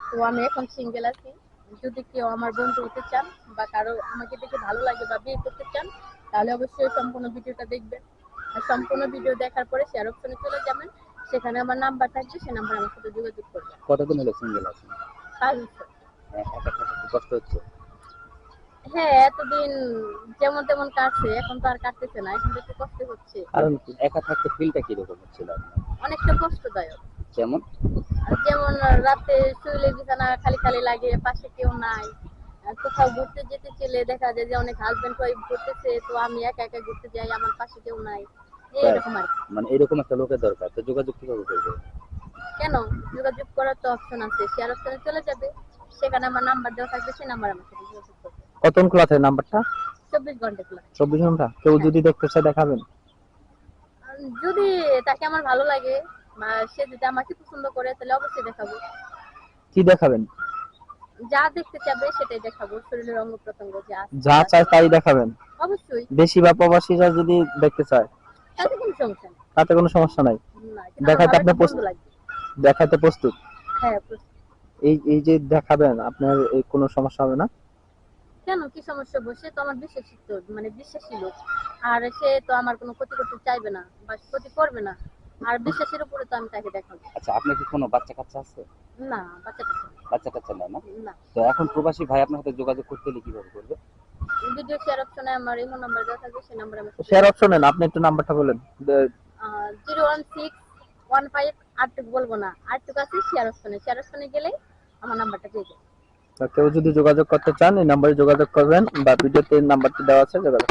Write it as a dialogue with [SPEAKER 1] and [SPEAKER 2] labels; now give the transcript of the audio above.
[SPEAKER 1] তো আমি এখন সিঙ্গেল আছি। যদি কেউ আমার বন্ধু হতে চান বা কারো আমাকে দেখে ভালো লাগে বা বিয়ে করতে চান, তাহলে অবশ্যই সম্পূর্ণ ভিডিওটা দেখবেন। আর সম্পূর্ণ ভিডিও দেখার পরে শেয়ার অপশনে চলে যাবেন, সেখানে আমার নাম্বার থাকবে, সেই নাম্বারে আমার সাথে যোগাযোগ করবেন।
[SPEAKER 2] কতদিন হলো সিঙ্গেল আছেন?
[SPEAKER 1] 5 বছর।
[SPEAKER 2] একা থাকতে কি কষ্ট হচ্ছে?
[SPEAKER 1] হ্যাঁ, এতদিন যেমন তেমন কাটছে, এখন তো আর কাটতেছে না, এখন তো একটু কষ্ট হচ্ছে।
[SPEAKER 2] কারণ কি একা থাকতে ফিলটা কিরকম হচ্ছিল আপনার?
[SPEAKER 1] অনেকটা কষ্টদায়ক।
[SPEAKER 2] যেমন
[SPEAKER 1] যেমন রাতে শুইলে বিছানা খালি খালি লাগে, পাশে কেউ নাই। কোথাও ঘুরতে যেতে চাইলে দেখা যায় যে অনেক হাজবেন্ড ওয়াইফ ঘুরতেছে, তো আমি একা একা ঘুরতে যাই, আমার পাশে কেউ নাই।
[SPEAKER 2] তাই
[SPEAKER 1] এরকম আর কি।
[SPEAKER 2] মানে এরকম একটা লোকের দরকার, তো যোগাযোগ কিভাবে করবে?
[SPEAKER 1] কেন? যোগাযোগ করার তো অপশন আছে, শেয়ার অপশনে চলে যাবে, সেখানে আমার নাম্বার দেওয়া থাকবে, সেই নাম্বার আমার সাথে যোগাযোগ করবে।
[SPEAKER 3] কতক্ষণ খোলা থাকে নাম্বারটা?
[SPEAKER 1] 24 ঘন্টা খোলা।
[SPEAKER 3] 24 ঘন্টা। কেউ
[SPEAKER 1] হ্যাঁ।
[SPEAKER 3] যদি দেখতে চায় দেখাবেন?
[SPEAKER 1] যদি তাকে আমার ভালো লাগে বা সে যদি আমাকে পছন্দ করে, তাহলে অবশ্যই দেখাবো।
[SPEAKER 3] কি দেখাবেন?
[SPEAKER 1] যা দেখতে চাবে সেটাই দেখাবো, শরীরের অঙ্গ প্রত্যঙ্গ যা আছে
[SPEAKER 3] যা চায় তাই দেখাবেন?
[SPEAKER 1] অবশ্যই।
[SPEAKER 3] দেশি বা প্রবাসীরা যদি দেখতে চায়
[SPEAKER 1] তাতে কোনো সমস্যা নেই।
[SPEAKER 3] তাতে কোনো সমস্যা নাই?
[SPEAKER 1] না, কিন্তু আমার
[SPEAKER 3] দেখাইতে
[SPEAKER 1] ভালো
[SPEAKER 3] আপনি
[SPEAKER 1] একটা বন্ধু লাগবে।
[SPEAKER 3] দেখাইতে প্রস্তুত?
[SPEAKER 1] হ্যাঁ, প্রস্তুত।
[SPEAKER 3] এই এই যে দেখাবেন, আপনার এই কোনো সমস্যা হবে না?
[SPEAKER 1] কেন, কি সমস্যা হবে? সে তো আমার বিশ্বাসিত, মানে বিশ্বাসী লোক। আর সে তো আমার কোনো ক্ষতি করতে চাইবে না বা ক্ষতি করবে না। আর বিশ্বাসের উপরে তো আমি তাকে দেখাবো।
[SPEAKER 2] আচ্ছা, আপনার কি কোনো বাচ্চা কাচ্চা আছে?
[SPEAKER 1] না, বাচ্চাটা
[SPEAKER 2] বাচ্চা কাচ্চা নাই না?
[SPEAKER 1] না।
[SPEAKER 2] তো এখন প্রবাসী ভাই আপনার সাথে যোগাযোগ করতে হলে কিভাবে করবে?
[SPEAKER 1] ভিডিও শেয়ার অপশনে আমার ইমো নাম্বার দেওয়া থাকবে, সেই নাম্বারে আমার
[SPEAKER 3] শেয়ার অপশনে না, আপনি একটু নাম্বারটা বলেন।
[SPEAKER 1] 01615 আটটুক বলবো না, আটটুক আছে শেয়ার অপশনে। শেয়ার অপশনে গেলেই আমার নাম্বারটা পেয়ে যাবে।
[SPEAKER 3] কেউ যদি যোগাযোগ করতে চান এই নাম্বারে যোগাযোগ করবেন, বা ভিডিওতে নাম্বারটি দেওয়া আছে, যোগাযোগ